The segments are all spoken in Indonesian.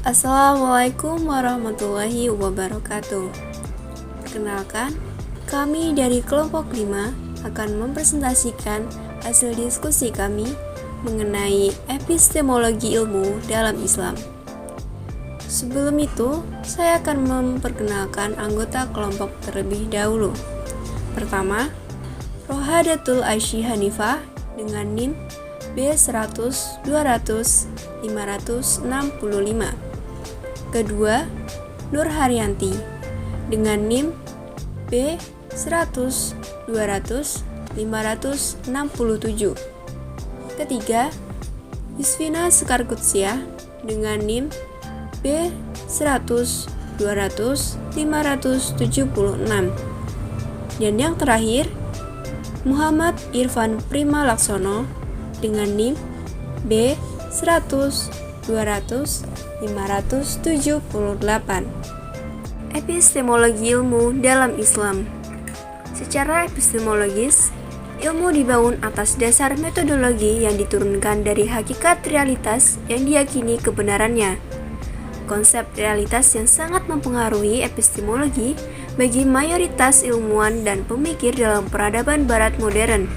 Assalamualaikum warahmatullahi wabarakatuh. Perkenalkan, kami dari kelompok 5 akan mempresentasikan hasil diskusi kami mengenai epistemologi ilmu dalam Islam. Sebelum itu, saya akan memperkenalkan anggota kelompok terlebih dahulu. Pertama, Rohadatul Aisy Hanifah dengan NIM B100 200 565. Kedua, Nur Haryanti dengan NIM B100 200 567. Ketiga, Yusfina Sekarkutsiah dengan NIM B100 200 576. Dan yang terakhir, Muhammad Irfan Prima Laksono dengan NIM B100 200 578. Epistemologi ilmu dalam Islam. Secara epistemologis, ilmu dibangun atas dasar metodologi yang diturunkan dari hakikat realitas yang diyakini kebenarannya. Konsep realitas yang sangat mempengaruhi epistemologi bagi mayoritas ilmuwan dan pemikir dalam peradaban barat modern,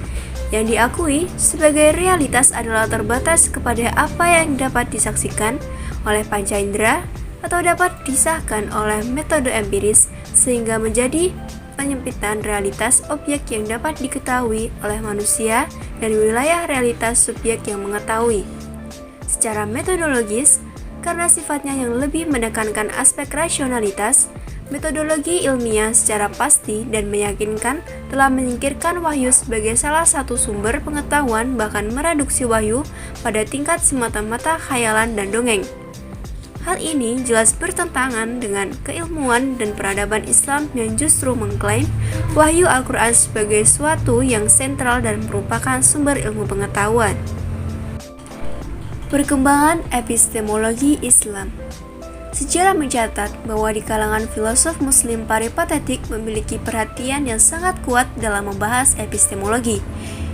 yang diakui sebagai realitas adalah terbatas kepada apa yang dapat disaksikan oleh panca indera atau dapat disahkan oleh metode empiris, sehingga menjadi penyempitan realitas objek yang dapat diketahui oleh manusia dan wilayah realitas subjek yang mengetahui. Secara metodologis, karena sifatnya yang lebih menekankan aspek rasionalitas, metodologi ilmiah secara pasti dan meyakinkan telah menyingkirkan wahyu sebagai salah satu sumber pengetahuan, bahkan mereduksi wahyu pada tingkat semata-mata khayalan dan dongeng. Hal ini jelas bertentangan dengan keilmuan dan peradaban Islam yang justru mengklaim wahyu Al-Quran sebagai suatu yang sentral dan merupakan sumber ilmu pengetahuan. Perkembangan epistemologi Islam. Sejarah mencatat bahwa di kalangan filosof muslim peripatetik memiliki perhatian yang sangat kuat dalam membahas epistemologi.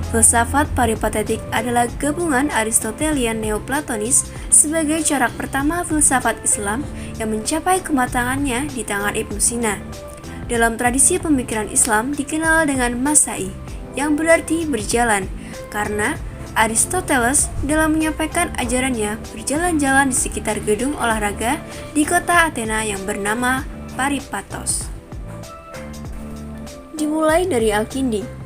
Filsafat peripatetik adalah gabungan Aristotelian Neoplatonis sebagai corak pertama filsafat Islam yang mencapai kematangannya di tangan Ibnu Sina. Dalam tradisi pemikiran Islam dikenal dengan Masai, yang berarti berjalan, karena Aristoteles dalam menyampaikan ajarannya berjalan-jalan di sekitar gedung olahraga di kota Athena yang bernama Paripatos. Dimulai dari Al-Kindi.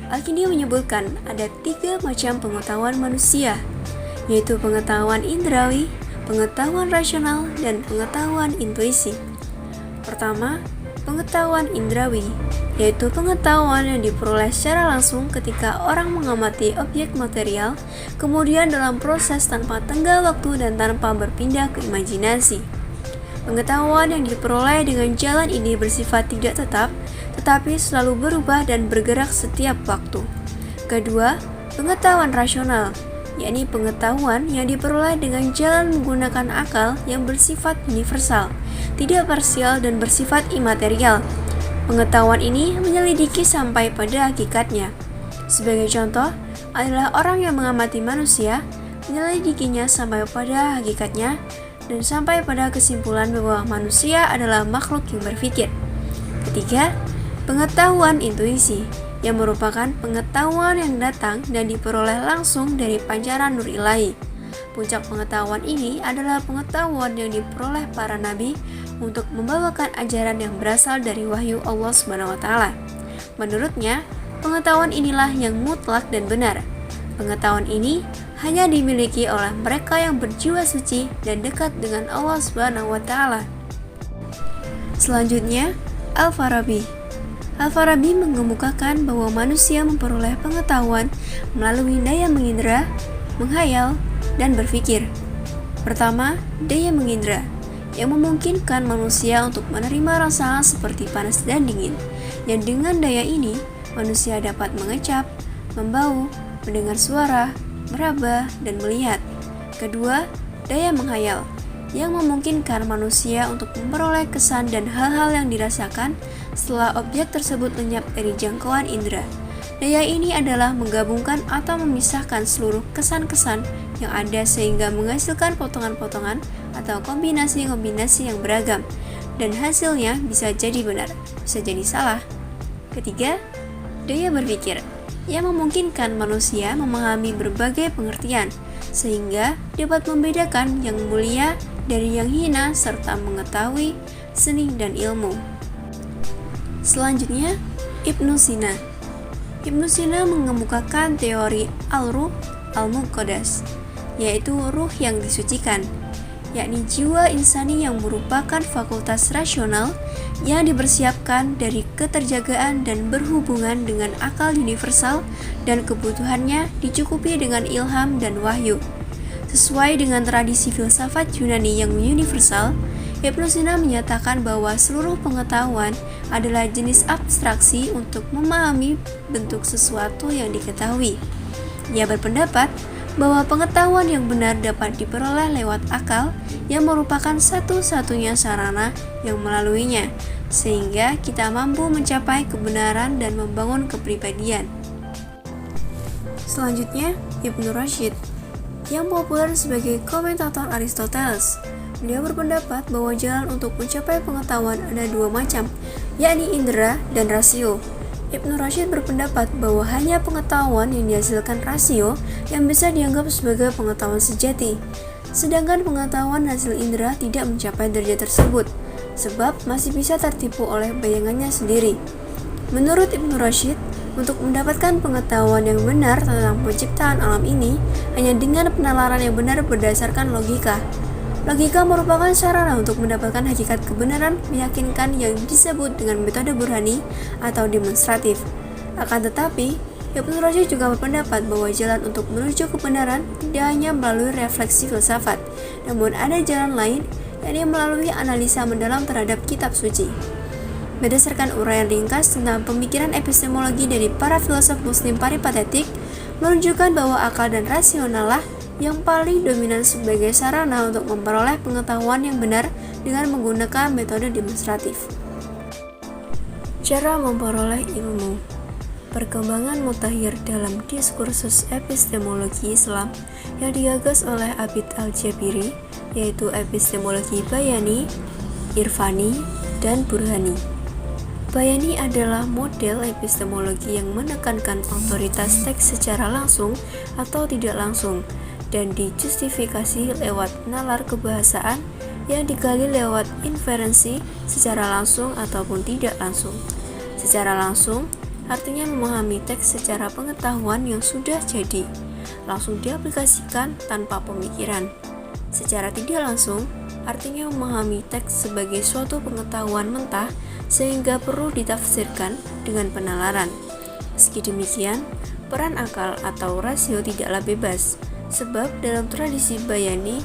Al-Kindi menyebutkan ada 3 macam pengetahuan manusia, yaitu pengetahuan indrawi, pengetahuan rasional, dan pengetahuan intuisi. Pertama, pengetahuan indrawi, yaitu pengetahuan yang diperoleh secara langsung ketika orang mengamati objek material, kemudian dalam proses tanpa tenggang waktu dan tanpa berpindah ke imajinasi. Pengetahuan yang diperoleh dengan jalan ini bersifat tidak tetap, tetapi selalu berubah dan bergerak setiap waktu. Kedua, pengetahuan rasional, yakni pengetahuan yang diperoleh dengan jalan menggunakan akal yang bersifat universal, tidak parsial dan bersifat imaterial. Pengetahuan ini menyelidiki sampai pada hakikatnya. Sebagai contoh, adalah orang yang mengamati manusia, menyelidikinya sampai pada hakikatnya, dan sampai pada kesimpulan bahwa manusia adalah makhluk yang berpikir. Ketiga, pengetahuan intuisi, yang merupakan pengetahuan yang datang dan diperoleh langsung dari pancaran nur ilahi. Puncak pengetahuan ini adalah pengetahuan yang diperoleh para nabi untuk membawakan ajaran yang berasal dari wahyu Allah SWT. Menurutnya, pengetahuan inilah yang mutlak dan benar. Pengetahuan ini hanya dimiliki oleh mereka yang berjiwa suci dan dekat dengan Allah SWT. Selanjutnya, Al-Farabi. Al-Farabi mengemukakan bahwa manusia memperoleh pengetahuan melalui daya mengindra, menghayal, dan berpikir. Pertama, daya mengindra, yang memungkinkan manusia untuk menerima rasa seperti panas dan dingin, yang dengan daya ini, manusia dapat mengecap, membau, mendengar suara, meraba, dan melihat. Kedua, daya menghayal, yang memungkinkan manusia untuk memperoleh kesan dan hal-hal yang dirasakan setelah objek tersebut lenyap dari jangkauan indera. Daya ini adalah menggabungkan atau memisahkan seluruh kesan-kesan yang ada sehingga menghasilkan potongan-potongan atau kombinasi-kombinasi yang beragam, dan hasilnya bisa jadi benar, bisa jadi salah. Ketiga, daya berpikir yang memungkinkan manusia memahami berbagai pengertian sehingga dapat membedakan yang mulia dari yang hina serta mengetahui seni dan ilmu. Selanjutnya, Ibnu Sina. Ibnu Sina mengemukakan teori al-ruh al-muqaddas, yaitu ruh yang disucikan, yakni jiwa insani yang merupakan fakultas rasional yang dipersiapkan dari keterjagaan dan berhubungan dengan akal universal dan kebutuhannya dicukupi dengan ilham dan wahyu. Sesuai dengan tradisi filsafat Yunani yang universal, Ibnu Sina menyatakan bahwa seluruh pengetahuan adalah jenis abstraksi untuk memahami bentuk sesuatu yang diketahui. Ia berpendapat bahwa pengetahuan yang benar dapat diperoleh lewat akal yang merupakan satu-satunya sarana yang melaluinya, sehingga kita mampu mencapai kebenaran dan membangun kepribadian. Selanjutnya, Ibnu Rashid, yang populer sebagai komentator Aristoteles. Beliau berpendapat bahwa jalan untuk mencapai pengetahuan ada dua macam, yakni indera dan rasio. Ibnu Rashid berpendapat bahwa hanya pengetahuan yang dihasilkan rasio yang bisa dianggap sebagai pengetahuan sejati, sedangkan pengetahuan hasil indera tidak mencapai derajat tersebut, sebab masih bisa tertipu oleh bayangannya sendiri. Menurut Ibnu Rashid, untuk mendapatkan pengetahuan yang benar tentang penciptaan alam ini hanya dengan penalaran yang benar berdasarkan logika. Logika merupakan sarana untuk mendapatkan hakikat kebenaran meyakinkan yang disebut dengan metode burhani atau demonstratif. Akan tetapi, Ibnu Rashid juga berpendapat bahwa jalan untuk menuju kebenaran tidak hanya melalui refleksi filsafat, namun ada jalan lain, yakni melalui analisa mendalam terhadap kitab suci. Berdasarkan uraian ringkas tentang pemikiran epistemologi dari para filsuf muslim peripatetik, menunjukkan bahwa akal dan rasional lah yang paling dominan sebagai sarana untuk memperoleh pengetahuan yang benar dengan menggunakan metode demonstratif. Cara memperoleh ilmu. Perkembangan mutakhir dalam diskursus epistemologi Islam yang digagas oleh Abid al-Jabiri, yaitu epistemologi Bayani, Irfani, dan Burhani. Bayani adalah model epistemologi yang menekankan otoritas teks secara langsung atau tidak langsung, dan dijustifikasi lewat nalar kebahasaan yang digali lewat inferensi secara langsung ataupun tidak langsung. Secara langsung artinya memahami teks secara pengetahuan yang sudah jadi, langsung diaplikasikan tanpa pemikiran. Secara tidak langsung artinya memahami teks sebagai suatu pengetahuan mentah sehingga perlu ditafsirkan dengan penalaran. Meski demikian, peran akal atau rasio tidaklah bebas, sebab dalam tradisi Bayani,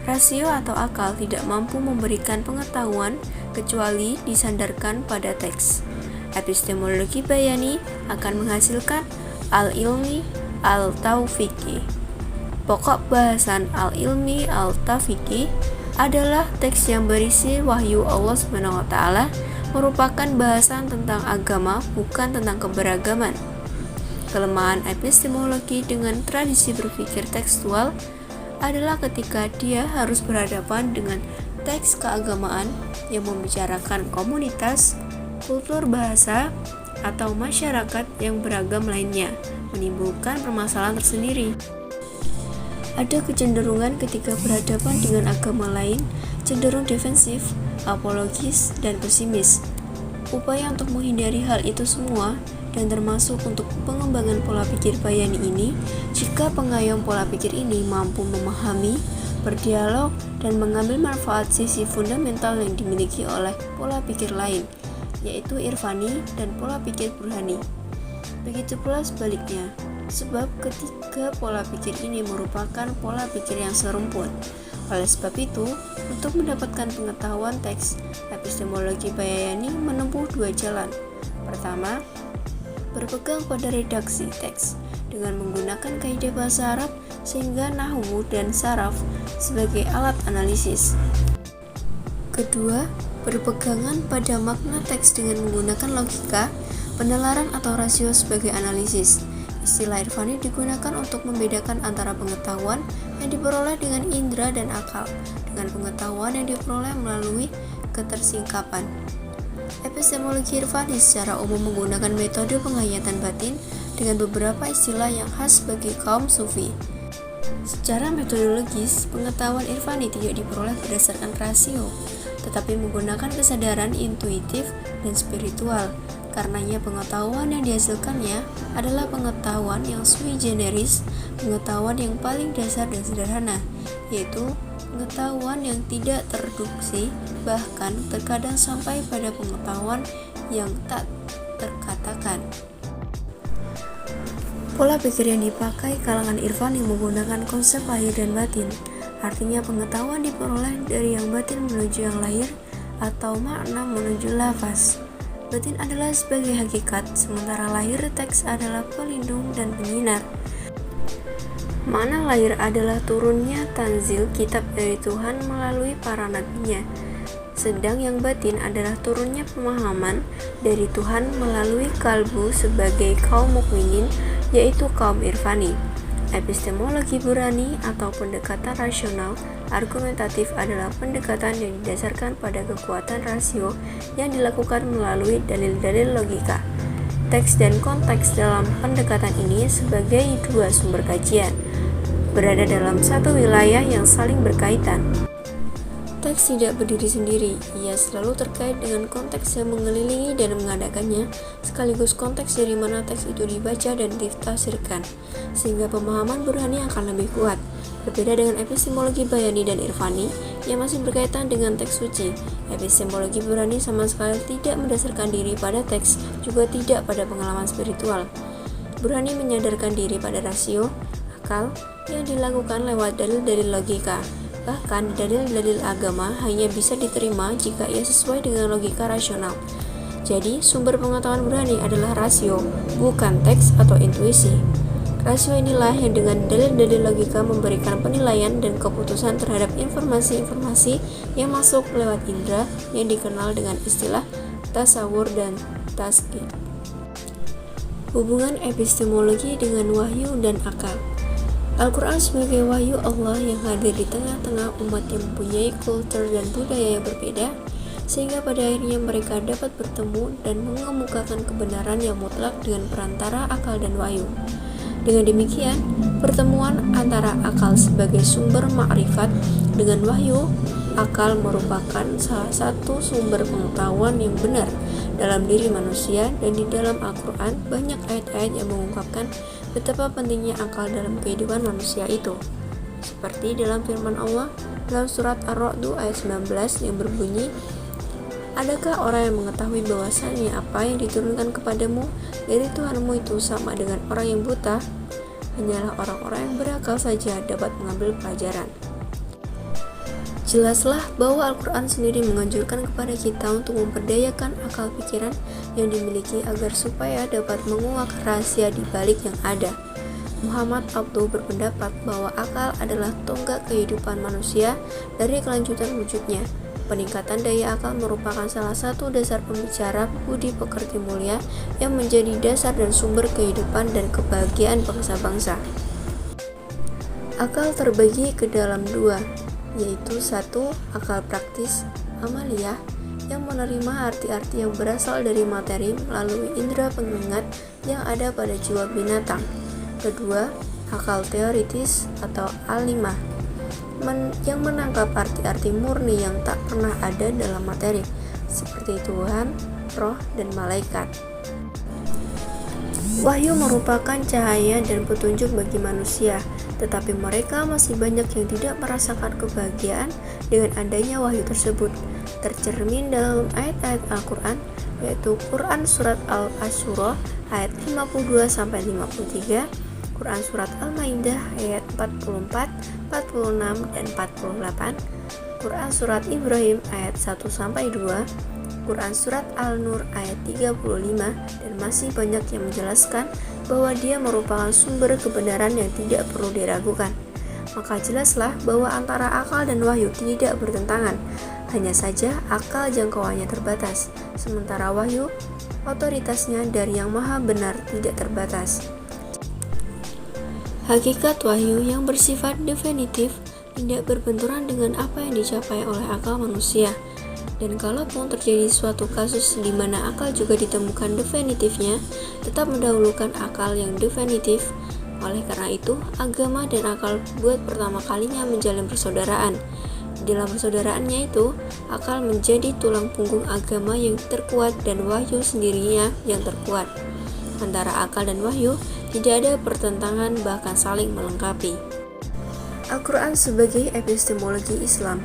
rasio atau akal tidak mampu memberikan pengetahuan kecuali disandarkan pada teks. Epistemologi Bayani akan menghasilkan al-ilmi al-taufiqi. Pokok bahasan al-ilmi al-taufiqi adalah teks yang berisi wahyu Allah SWT, merupakan bahasan tentang agama, bukan tentang keberagaman. Kelemahan epistemologi dengan tradisi berpikir tekstual adalah ketika dia harus berhadapan dengan teks keagamaan yang membicarakan komunitas, kultur bahasa, atau masyarakat yang beragam lainnya, menimbulkan permasalahan tersendiri. Ada kecenderungan ketika berhadapan dengan agama lain, cenderung defensif, apologis, dan pesimis. Upaya untuk menghindari hal itu semua dan termasuk untuk pengembangan pola pikir Bayani ini, jika pengayom pola pikir ini mampu memahami, berdialog, dan mengambil manfaat sisi fundamental yang dimiliki oleh pola pikir lain, yaitu Irfani dan pola pikir Burhani. Begitu pula sebaliknya, sebab ketiga pola pikir ini merupakan pola pikir yang serumpun. Oleh sebab itu, untuk mendapatkan pengetahuan teks, epistemologi Bayani menempuh dua jalan. Pertama, berpegang pada redaksi teks dengan menggunakan kaidah bahasa Arab sehingga nahwu dan saraf sebagai alat analisis. Kedua, berpegangan pada makna teks dengan menggunakan logika, penalaran atau rasio sebagai analisis, Istilah irfani digunakan untuk membedakan antara pengetahuan yang diperoleh dengan indera dan akal, dengan pengetahuan yang diperoleh melalui ketersingkapan. Epistemologi irfani secara umum menggunakan metode penghayatan batin dengan beberapa istilah yang khas bagi kaum sufi. Secara metodologis, pengetahuan irfani tidak diperoleh berdasarkan rasio, tetapi menggunakan kesadaran intuitif dan spiritual. Karenanya pengetahuan yang dihasilkannya adalah pengetahuan yang sui generis, pengetahuan yang paling dasar dan sederhana, yaitu pengetahuan yang tidak terdeduksi, bahkan terkadang sampai pada pengetahuan yang tak terkatakan. Pola pikir yang dipakai kalangan irfan yang menggunakan konsep lahir dan batin, artinya pengetahuan diperoleh dari yang batin menuju yang lahir atau makna menuju lafaz. Batin adalah sebagai hakikat, sementara lahir teks adalah pelindung dan penyinar. Makna lahir adalah turunnya tanzil kitab dari Tuhan melalui para nabinya, sedang yang batin adalah turunnya pemahaman dari Tuhan melalui kalbu sebagai kaum mukminin, yaitu kaum irfani. Epistemologi Burani atau pendekatan rasional argumentatif adalah pendekatan yang didasarkan pada kekuatan rasio yang dilakukan melalui dalil-dalil logika. Teks dan konteks dalam pendekatan ini sebagai dua sumber kajian, berada dalam satu wilayah yang saling berkaitan. Teks tidak berdiri sendiri, ia selalu terkait dengan konteks yang mengelilingi dan mengadakannya, sekaligus konteks dari mana teks itu dibaca dan ditafsirkan, sehingga pemahaman Burhani akan lebih kuat. Berbeda dengan epistemologi Bayani dan Irfani yang masih berkaitan dengan teks suci, epistemologi Burhani sama sekali tidak mendasarkan diri pada teks, juga tidak pada pengalaman spiritual. Burhani menyadarkan diri pada rasio, akal, yang dilakukan lewat dalil-dalil logika. Bahkan dalil-dalil agama hanya bisa diterima jika ia sesuai dengan logika rasional. Jadi, sumber pengetahuan Burhani adalah rasio, bukan teks atau intuisi. Rasio inilah yang dengan dalil-dalil logika memberikan penilaian dan keputusan terhadap informasi-informasi yang masuk lewat indera yang dikenal dengan istilah tasawur dan tasdik. Hubungan epistemologi dengan wahyu dan akal. Al-Quran sebagai wahyu Allah yang hadir di tengah-tengah umat yang mempunyai kultur dan budaya yang berbeda, sehingga pada akhirnya mereka dapat bertemu dan mengemukakan kebenaran yang mutlak dengan perantara akal dan wahyu. Dengan demikian, pertemuan antara akal sebagai sumber ma'rifat dengan wahyu, akal merupakan salah satu sumber pengetahuan yang benar dalam diri manusia, dan di dalam Al-Quran banyak ayat-ayat yang mengungkapkan betapa pentingnya akal dalam kehidupan manusia itu. Seperti dalam firman Allah dalam surat Ar-Ra'd ayat 19 yang berbunyi, "Adakah orang yang mengetahui bahwasannya apa yang diturunkan kepadamu dari Tuhanmu itu sama dengan orang yang buta? Hanyalah orang-orang yang berakal saja dapat mengambil pelajaran." Jelaslah bahwa Al-Quran sendiri menganjurkan kepada kita untuk memperdayakan akal pikiran yang dimiliki agar supaya dapat menguak rahasia di balik yang ada. Muhammad Abduh berpendapat bahwa akal adalah tonggak kehidupan manusia dari kelanjutan wujudnya. Peningkatan daya akal merupakan salah satu dasar pembicara budi pekerti mulia yang menjadi dasar dan sumber kehidupan dan kebahagiaan bangsa-bangsa. Akal terbagi ke dalam dua, yaitu satu, akal praktis, amaliyah, yang menerima arti-arti yang berasal dari materi melalui indera pengingat yang ada pada jiwa binatang. Kedua, akal teoritis atau alimah, yang menangkap arti-arti murni yang tak pernah ada dalam materi, seperti Tuhan, roh, dan malaikat. Wahyu merupakan cahaya dan petunjuk bagi manusia, tetapi mereka masih banyak yang tidak merasakan kebahagiaan dengan adanya wahyu tersebut. Tercermin dalam ayat-ayat Al-Quran, yaitu Quran Surat Al-Asyura ayat 52-53, Quran Surat Al-Maidah ayat 44, 46, dan 48, Quran Surat Ibrahim ayat 1-2, Quran Surat Al-Nur ayat 35, dan masih banyak yang menjelaskan bahwa dia merupakan sumber kebenaran yang tidak perlu diragukan. Maka jelaslah bahwa antara akal dan wahyu tidak bertentangan, hanya saja akal jangkauannya terbatas, sementara wahyu otoritasnya dari yang maha benar tidak terbatas. Hakikat wahyu yang bersifat definitif tidak berbenturan dengan apa yang dicapai oleh akal manusia. Dan kalaupun terjadi suatu kasus di mana akal juga ditemukan definitifnya, tetap mendahulukan akal yang definitif. Oleh karena itu, agama dan akal buat pertama kalinya menjalin persaudaraan. Dalam persaudaraannya itu, akal menjadi tulang punggung agama yang terkuat dan wahyu sendirinya yang terkuat. Antara akal dan wahyu tidak ada pertentangan, bahkan saling melengkapi. Al-Quran sebagai epistemologi Islam.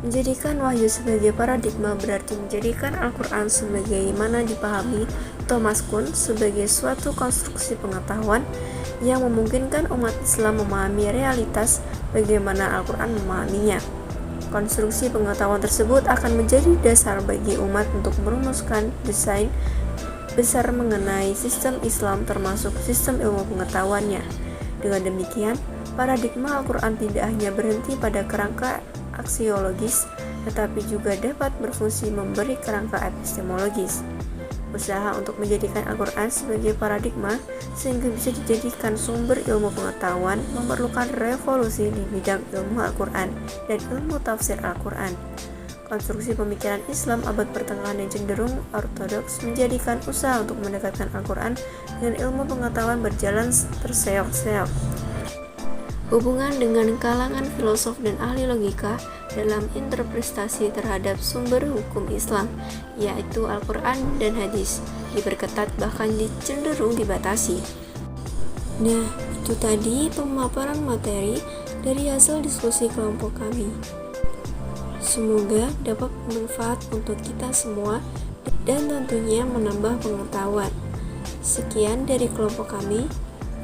Menjadikan wahyu sebagai paradigma berarti menjadikan Al-Quran sebagaimana dipahami Thomas Kuhn sebagai suatu konstruksi pengetahuan yang memungkinkan umat Islam memahami realitas bagaimana Al-Quran memahaminya. Konstruksi pengetahuan tersebut akan menjadi dasar bagi umat untuk merumuskan desain besar mengenai sistem Islam termasuk sistem ilmu pengetahuannya. Dengan demikian, paradigma Al-Quran tidak hanya berhenti pada kerangka aksiologis, tetapi juga dapat berfungsi memberi kerangka epistemologis. Usaha untuk menjadikan Al-Quran sebagai paradigma sehingga bisa dijadikan sumber ilmu pengetahuan memerlukan revolusi di bidang ilmu Al-Quran dan ilmu tafsir Al-Quran. Konstruksi pemikiran Islam abad pertengahan yang cenderung ortodoks menjadikan usaha untuk mendekatkan Al-Quran dengan ilmu pengetahuan berjalan terseok-seok. Hubungan dengan kalangan filosof dan ahli logika dalam interpretasi terhadap sumber hukum Islam, yaitu Al-Quran dan hadis, diperketat bahkan cenderung dibatasi. Nah, itu tadi pemaparan materi dari hasil diskusi kelompok kami. Semoga dapat bermanfaat untuk kita semua dan tentunya menambah pengetahuan. Sekian dari kelompok kami.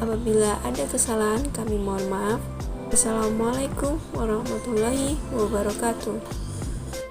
Apabila ada kesalahan, kami mohon maaf. Assalamualaikum warahmatullahi wabarakatuh.